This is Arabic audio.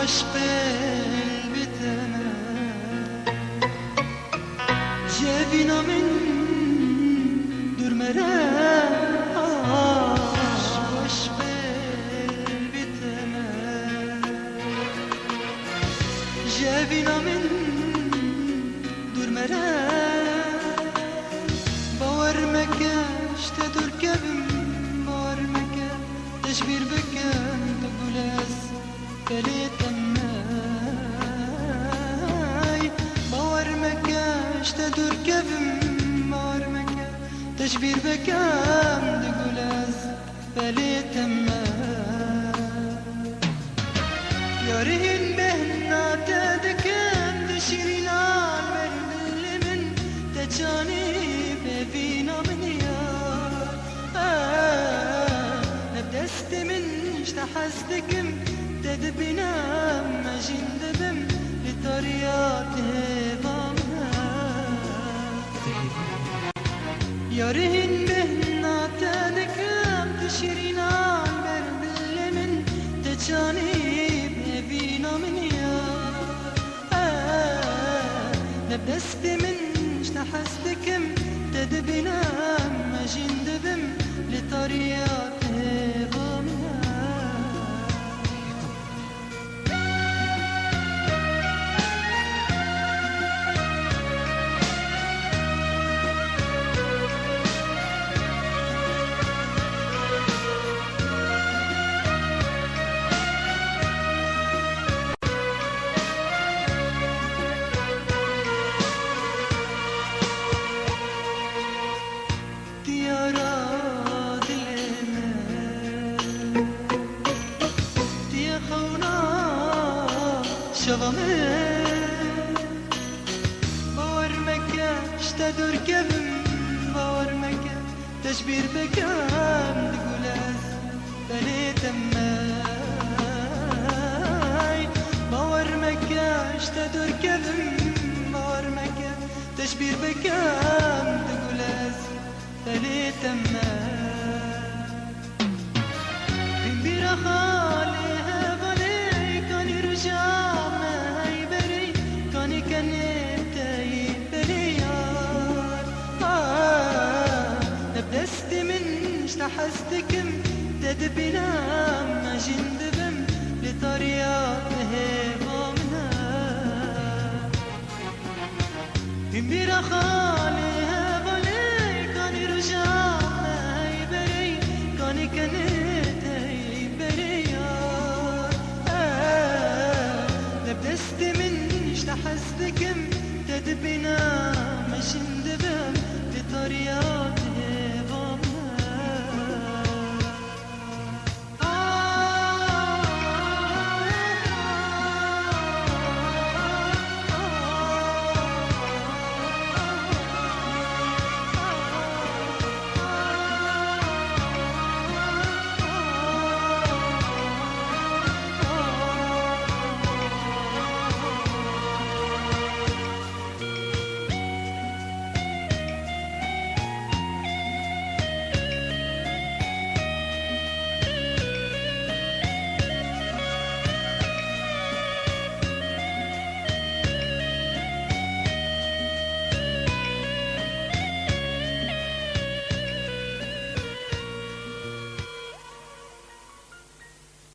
عشق قلبي تمام جابينا من دور مرام عشق قلبي تمام جابينا من دور مرام باور مكاش تدور كبم باور مكاش تشبير بكم تقول فلي تماي باور مكاش تدور كبم باور مكاش تشبير بكم تقول فلي تماي يارين بهنا تدكم تشيرين المهد اللي من تجاني بفينا من يار نبدست من اشتحستكم تدبنا مجين دبم لطريات هبامنا يارين بهنا تدكم تشيرين المرد اللي من تجانب بفينا من يار نبدست من اشتحستكم تدبنا مجين دبم لطريات هبامنا شغمت باور مكاش تدور كبم باور مكاش تشبير بكم تقول فلي تماي باور مكاش تدور كبم باور مكاش تشبير بكم تقول فلي تماي بيرا خالي هبالي كان يرجع نبدست من اشتحستكم تدبنا مجين دبم لطريات هبامنا بيرا خالي